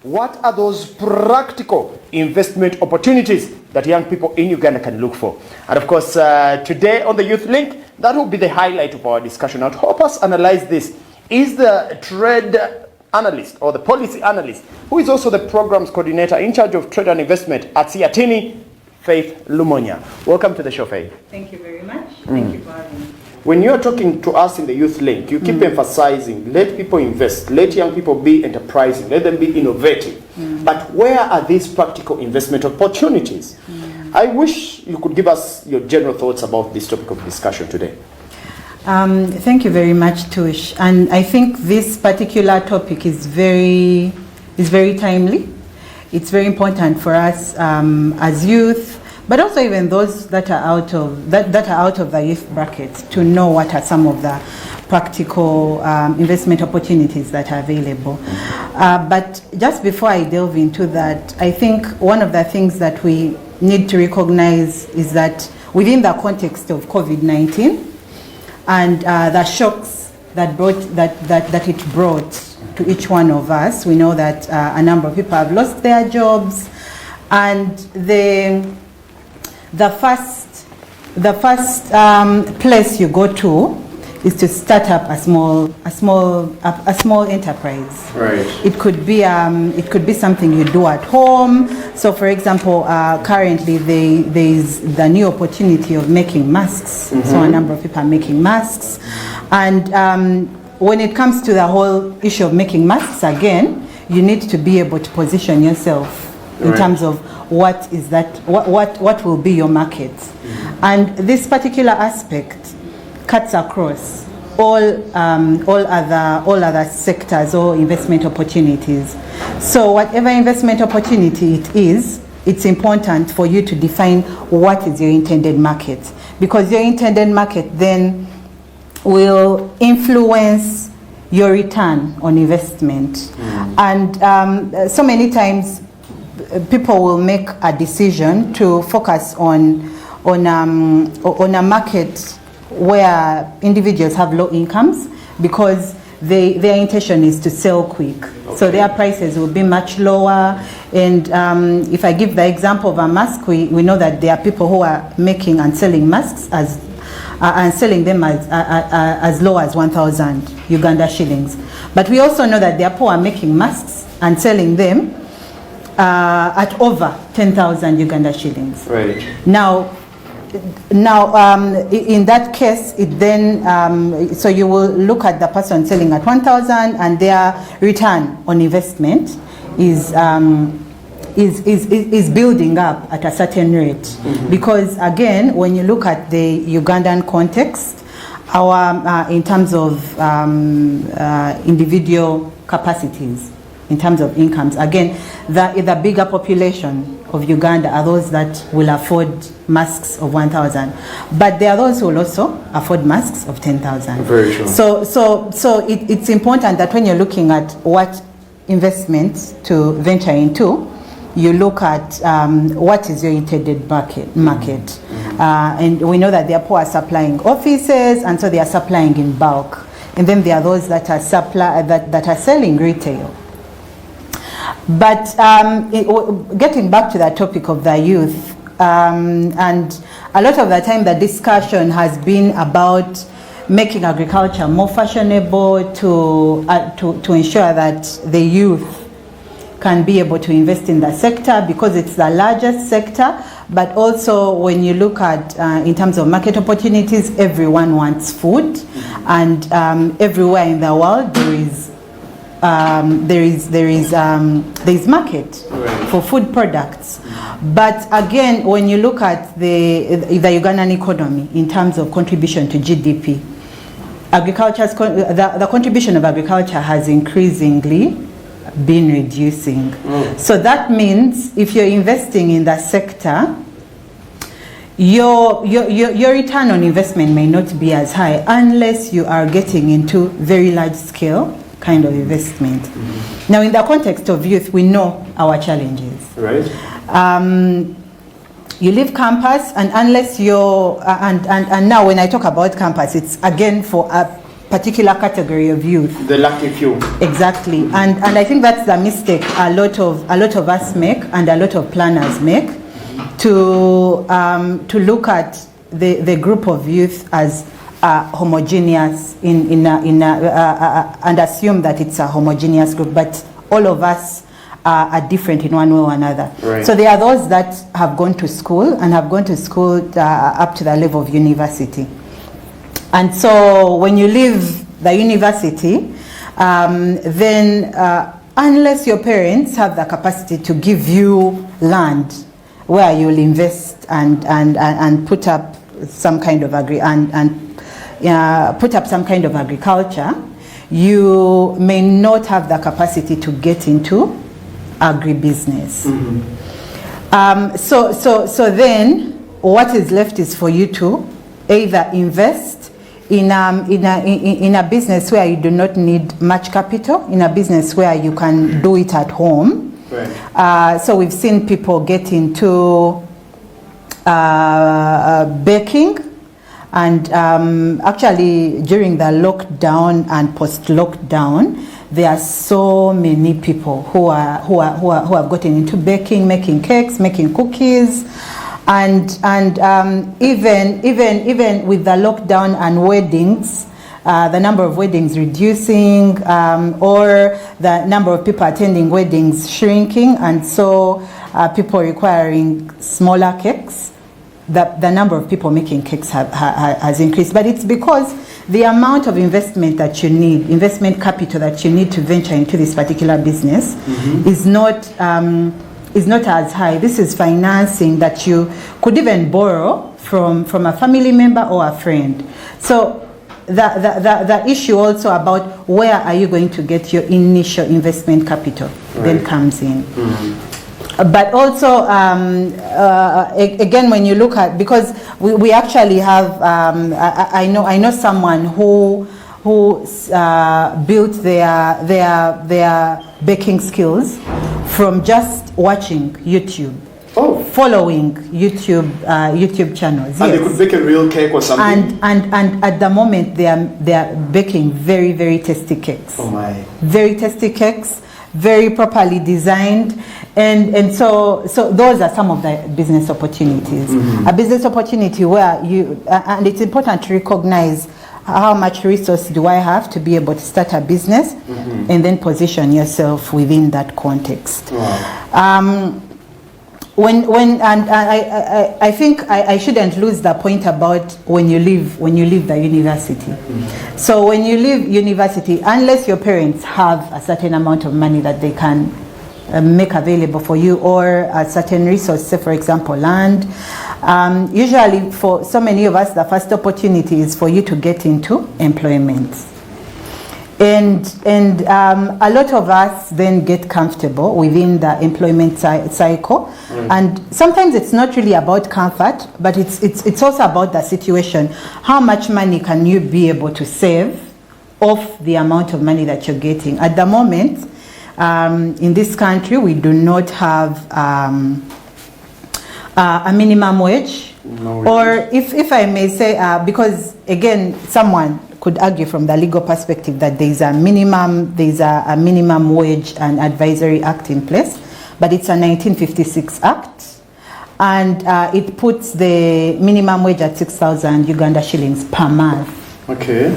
What are those practical investment opportunities that young people in Uganda can look for? And of course, today on the Youth Link, that will be the highlight of our discussion. Now, to help us analyze this is the trade analyst or the policy analyst, who is also the programs coordinator in charge of trade and investment at SEATINI, Faith Lumonya. Welcome to the show, Faith. Thank you very much. Thank you for having me. When you're talking to us in the Youth Link, you keep emphasizing, let people invest, let young people be enterprising, let them be innovative. But where are these practical investment opportunities? I wish you could give us your general thoughts about this topic of discussion today. Thank you very much, Tush. And I think this particular topic is very timely. It's very important for us as youth, but also even those that are out of the youth bracket, to know what are some of the practical investment opportunities that are available. But just before I delve into that, I think one of the things that we need to recognize is that within the context of COVID-19 and the shocks that it brought to each one of us, we know that a number of people have lost their jobs, and the first place you go to is to start up a small enterprise. Right. It could be something you do at home. So, for example, currently there is the new opportunity of making masks. So a number of people are making masks, and when it comes to the whole issue of making masks, again, you need to be able to position yourself in terms of what will be your market. And this particular aspect cuts across all other sectors or investment opportunities. So whatever investment opportunity it is, it's important for you to define what is your intended market, because your intended market then will influence your return on investment. And so many times people will make a decision to focus on a market where individuals have low incomes, because their intention is to sell quick. So their prices will be much lower. And if I give the example of a mask, we know that there are people who are making and selling masks and selling them as low as 1,000 Uganda shillings. But we also know that there are people who are making masks and selling them at over 10,000 Uganda shillings. Right. Now, in that case, it then so you will look at the person selling at 1,000, and their return on investment is building up at a certain rate. Because again, when you look at the Ugandan context, our in terms of individual capacities, in terms of incomes, again, the bigger population of Uganda are those that will afford masks of 1,000, but there are those who will also afford masks of 10,000. Very true. So it's important that when you're looking at what investments to venture into, you look at what is your intended market. And we know that there are people who are supplying offices, and so they are supplying in bulk. And then there are those that are that are selling retail. But getting back to the topic of the youth, and a lot of the time the discussion has been about making agriculture more fashionable to ensure that the youth can be able to invest in the sector, because it's the largest sector. But also, when you look at in terms of market opportunities, everyone wants food, and everywhere in the world there is market for food products. But again, when you look at the Ugandan economy in terms of contribution to GDP, the contribution of agriculture has increasingly been reducing. So that means if you're investing in that sector, your return on investment may not be as high unless you are getting into very large scale kind of investment. Now, in the context of youth, we know our challenges. Right. You leave campus, and unless you're and now when I talk about campus, it's again for particular category of youth. The lucky few. Exactly, and I think that's the mistake a lot of us make, and a lot of planners make, to look at the group of youth as homogeneous and assume that it's a homogeneous group, but all of us are different in one way or another. Right. So there are those that have gone to school and have gone to school up to the level of university. And so when you leave the university, then unless your parents have the capacity to give you land where you'll invest and put up some kind of put up some kind of agriculture, you may not have the capacity to get into agribusiness. So then what is left is for you to either invest in a business where you do not need much capital, in a business where you can do it at home. Right. So we've seen people get into baking, and actually during the lockdown and post-lockdown, there are so many people who have gotten into baking, making cakes, making cookies, and even with the lockdown and weddings, the number of weddings reducing, or the number of people attending weddings shrinking, and so people requiring smaller cakes, the number of people making cakes has increased. But it's because the amount of investment that you need, investment capital that you need to venture into this particular business, is not as high. This is financing that you could even borrow from a family member or a friend. So the issue also about where are you going to get your initial investment capital then comes in. But also, again, when you look at, because we actually have, I know someone who built their baking skills from just watching YouTube. Oh. Following YouTube channels. And yes. They could bake a real cake or something. And at the moment they are baking very, very tasty cakes. Oh my! Very tasty cakes, very properly designed, and so those are some of the business opportunities. A business opportunity where you, and it's important to recognize how much resource do I have to be able to start a business, and then position yourself within that context. Wow. I think I shouldn't lose the point about when you leave the university. So when you leave university, unless your parents have a certain amount of money that they can make available for you, or a certain resource, say for example land, usually for so many of us the first opportunity is for you to get into employment. And a lot of us then get comfortable within the employment cycle, and sometimes it's not really about comfort, but it's also about the situation. How much money can you be able to save off the amount of money that you're getting? At the moment, in this country, we do not have a minimum wage, or if I may say, because again, someone could argue from the legal perspective that there's a minimum wage and advisory act in place, but it's a 1956 act, and it puts the minimum wage at 6,000 Uganda shillings per month. Okay.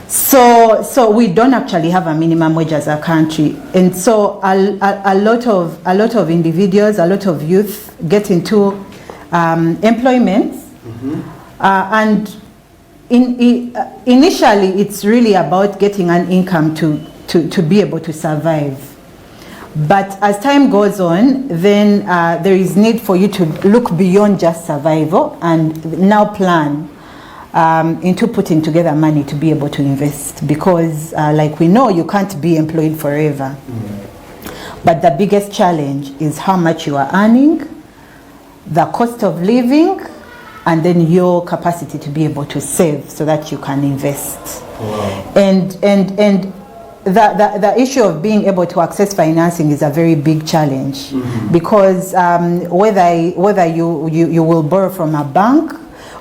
So we don't actually have a minimum wage as a country, and so a lot of individuals, a lot of youth get into employment, and initially it's really about getting an income to be able to survive. But as time goes on, then there is need for you to look beyond just survival and now plan into putting together money to be able to invest, because like we know, you can't be employed forever. But the biggest challenge is how much you are earning, the cost of living, and then your capacity to be able to save so that you can invest. Wow. And the issue of being able to access financing is a very big challenge, because whether you will borrow from a bank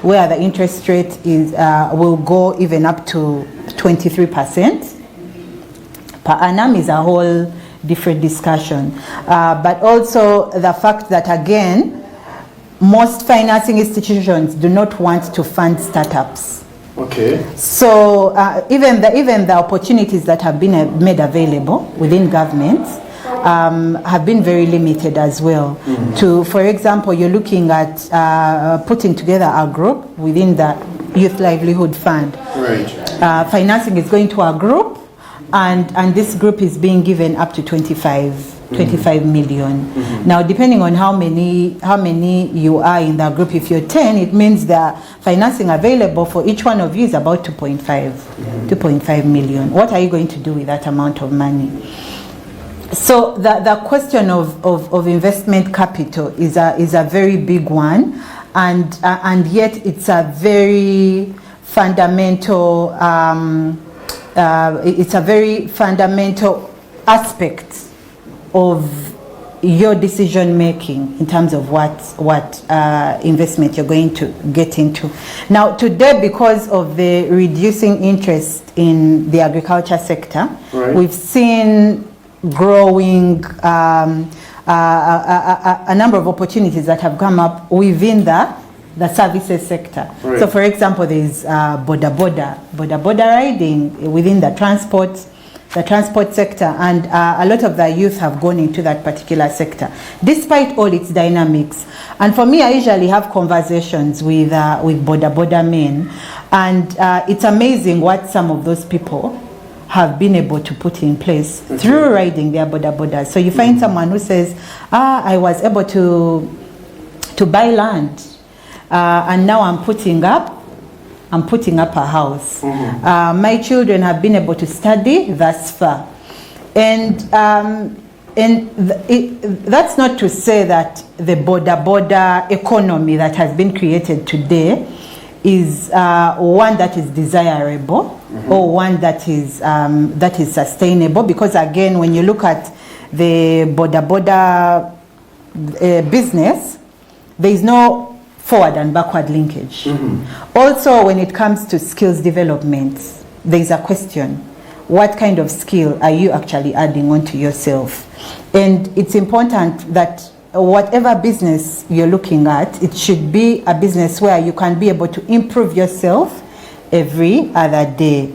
where the interest rate is will go even up to 23% per annum is a whole different discussion. But also the fact that, again, most financing institutions do not want to fund startups. Okay. So even the opportunities that have been made available within governments have been very limited as well. For example, you're looking at putting together a group within the Youth Livelihood Fund. Right. Financing is going to a group, and this group is being given up to 25 million. Now, depending on how many you are in that group, if you're 10, it means the financing available for each one of you is about 2.5 million. What are you going to do with that amount of money? So the question of investment capital is a very big one, and yet it's a very fundamental aspect of your decision making in terms of what investment you're going to get into. Now today, because of the reducing interest in the agriculture sector, right, we've seen growing a number of opportunities that have come up within the services sector. Right. So for example, there's border riding within the transport sector, and a lot of the youth have gone into that particular sector, despite all its dynamics. And for me, I usually have conversations with border men, and it's amazing what some of those people have been able to put in place through riding their border. So you find someone who says, I was able to buy land, and now I'm putting up a house. My children have been able to study thus far, and that's not to say that the border economy that has been created today is one that is desirable or one that is sustainable, because again, when you look at the border business, there is no forward and backward linkage. Also, when it comes to skills development, there is a question: what kind of skill are you actually adding onto yourself? And it's important that whatever business you're looking at, it should be a business where you can be able to improve yourself every other day.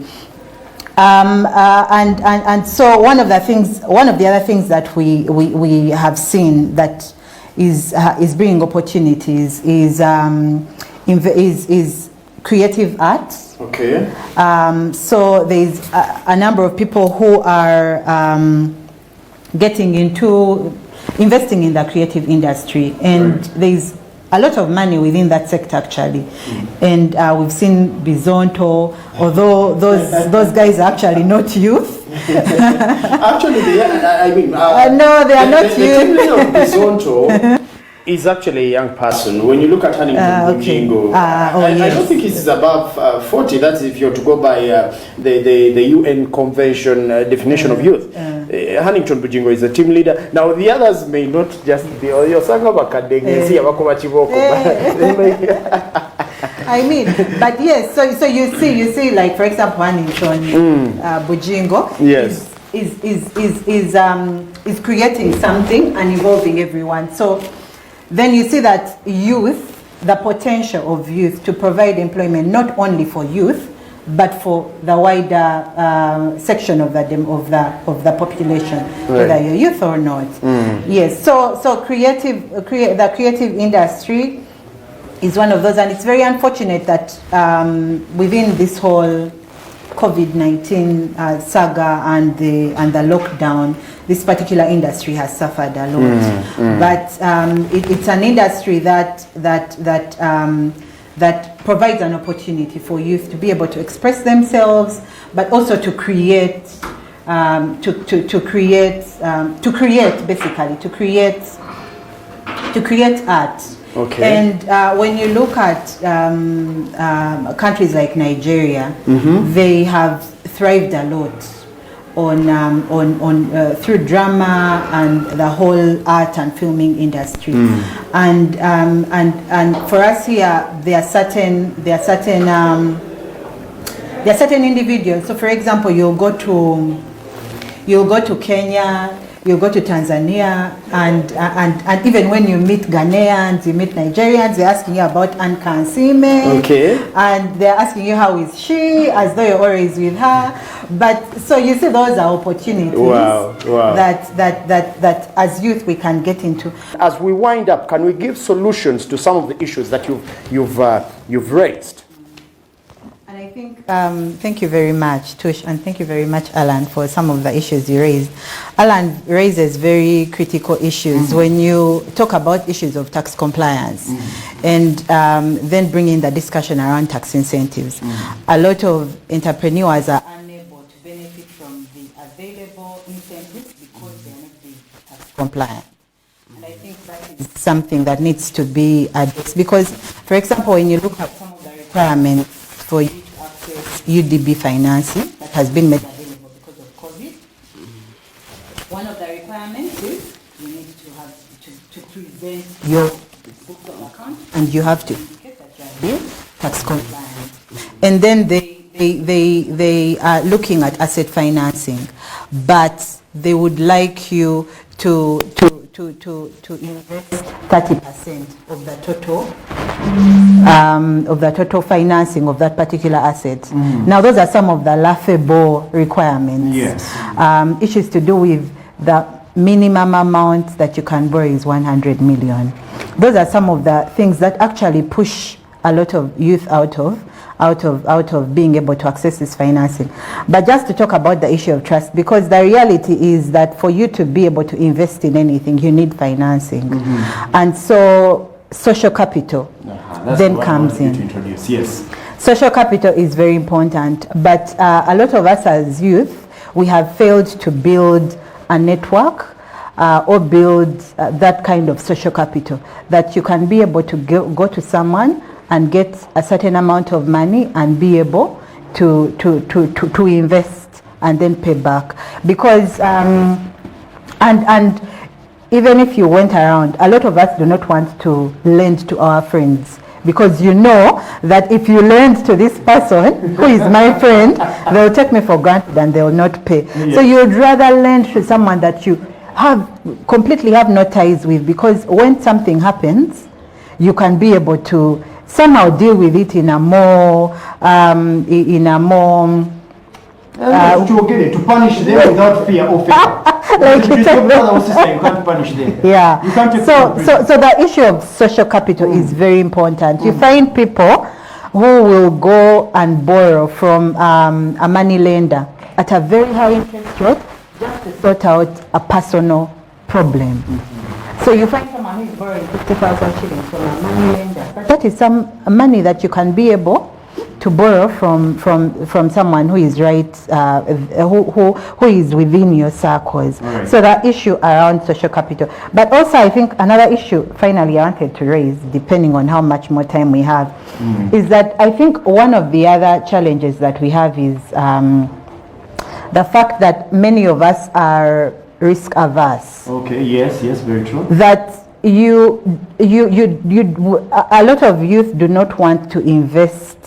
And so one of the other things that we have seen that is bringing opportunities is creative art. Okay. So there's a number of people who are getting into investing in the creative industry, and right, there's a lot of money within that sector actually. And we've seen Bizonto, although those guys are actually not youth. Actually, no, they are not youth. The team leader of Bizonto is actually a young person. When you look at Huntington Bujingo, I don't think he's above 40. That's if you're to go by the UN Convention definition of youth. Huntington Bujingo is a team leader. Now the others may not just be I mean, but yes, so you see, like for example, Huntington Bujingo, yes, is creating something and involving everyone. So then you see that youth, the potential of youth to provide employment not only for youth but for the wider section of the population, right, whether you're youth or not. Yes, so the creative industry is one of those, and it's very unfortunate that within this whole COVID-19 saga and the lockdown, this particular industry has suffered a lot. But it's an industry that provides an opportunity for youth to be able to express themselves, but also to create art. Okay. And when you look at countries like Nigeria, they have thrived a lot on through drama and the whole art and filming industry. And for us here, there are certain There are certain individuals. So, for example, you'll go to Kenya, you'll go to Tanzania, and even when you meet Ghanaians, you meet Nigerians, they're asking you about Anka Nsime. Okay. And they're asking you how is she, as though you're always with her. But so you see, those are opportunities. Wow. That as youth we can get into. As we wind up, can we give solutions to some of the issues that you've raised? And I think, thank you very much, Tush, and thank you very much, Alan, for some of the issues you raised. Alan raises very critical issues when you talk about issues of tax compliance and then bring in the discussion around tax incentives. A lot of entrepreneurs are unable to benefit from the available incentives because they are not being tax compliant. And I think that is something that needs to be addressed because, for example, when you look at some of the requirements for you to access UDB financing that has been made available because of COVID. One of the requirements is you need to have to present your book of account and you have to indicate that you are being tax compliant. And then they are looking at asset financing, but they would like you to invest 30% of the total financing of that particular asset. Now, those are some of the laughable requirements. Yes. Issues to do with the minimum amount that you can borrow is 100 million. Those are some of the things that actually push a lot of youth out of being able to access this financing. But just to talk about the issue of trust, because the reality is that for you to be able to invest in anything, you need financing. And so social capital then comes in. To introduce. Yes. Social capital is very important, but a lot of us as youth, we have failed to build a network or build that kind of social capital that you can be able to go to someone and get a certain amount of money and be able to invest and then pay back. Because and even if you went around, a lot of us do not want to lend to our friends because you know that if you lend to this person who is my friend, they'll take me for granted and they will not pay. Yes. So you'd rather lend to someone that you completely have no ties with, because when something happens, you can be able to somehow deal with it in a more to punish them without fear or favor. Like your brother or sister, you can't punish them. Yeah. You can't so the issue of social capital is very important. You find people who will go and borrow from a money lender at a very high interest rate just to sort out a personal problem. So you find someone who is borrowing 50,000 shillings from a money lender, but that is some money that you can be able to borrow from someone who is who is within your circles. Right. So that issue around social capital. But also I think another issue finally I wanted to raise, depending on how much more time we have, is that I think one of the other challenges that we have is the fact that many of us are risk averse. Okay, yes, very true. That a lot of youth do not want to invest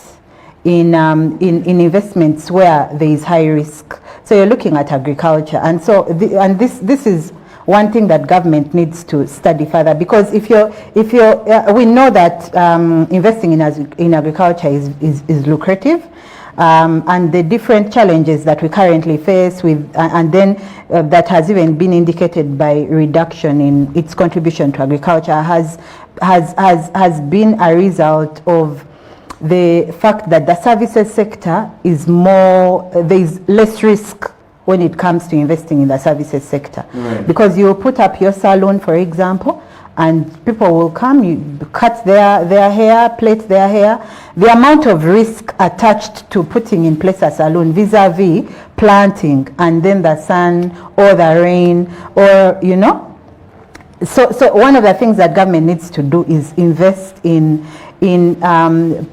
in investments where there is high risk. So you're looking at agriculture, and so this is one thing that government needs to study further, because if you're we know that investing in agriculture is lucrative. And the different challenges that we currently face with, and then that has even been indicated by reduction in its contribution to agriculture has been a result of the fact that the services sector is there is less risk when it comes to investing in the services sector. Right. Because you put up your salon, for example, and people will come, you cut their hair, plait their hair. The amount of risk attached to putting in place a salon vis-a-vis planting and then the sun or the rain, or so one of the things that government needs to do is invest in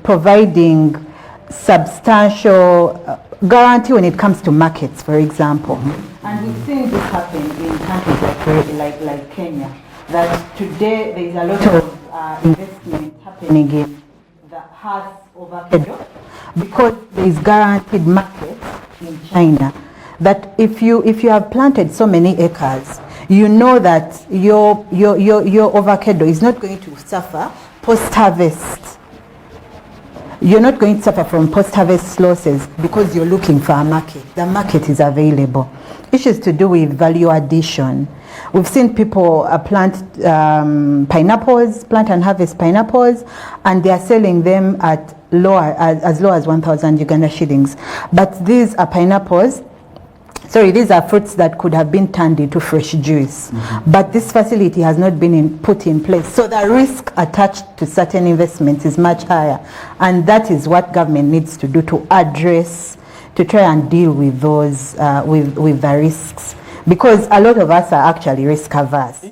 providing substantial guarantee when it comes to markets, for example. And we've seen this happen in countries like Kenya, that today there is a lot of investment happening in the hearth of avocado, because there is guaranteed market in China. That if you have planted so many acres, you know that your avocado is not going to suffer post-harvest. You're not going to suffer from post-harvest losses because you're looking for a market. The market is available. Issues to do with value addition. We've seen people plant pineapples, plant and harvest pineapples, and they are selling them at as low as 1,000 Uganda shillings. But these are pineapples. Sorry, these are fruits that could have been turned into fresh juice. But this facility has not been put in place. So the risk attached to certain investments is much higher. And that is what government needs to do to address, to try and deal with those, with the risks. Because a lot of us are actually risk averse.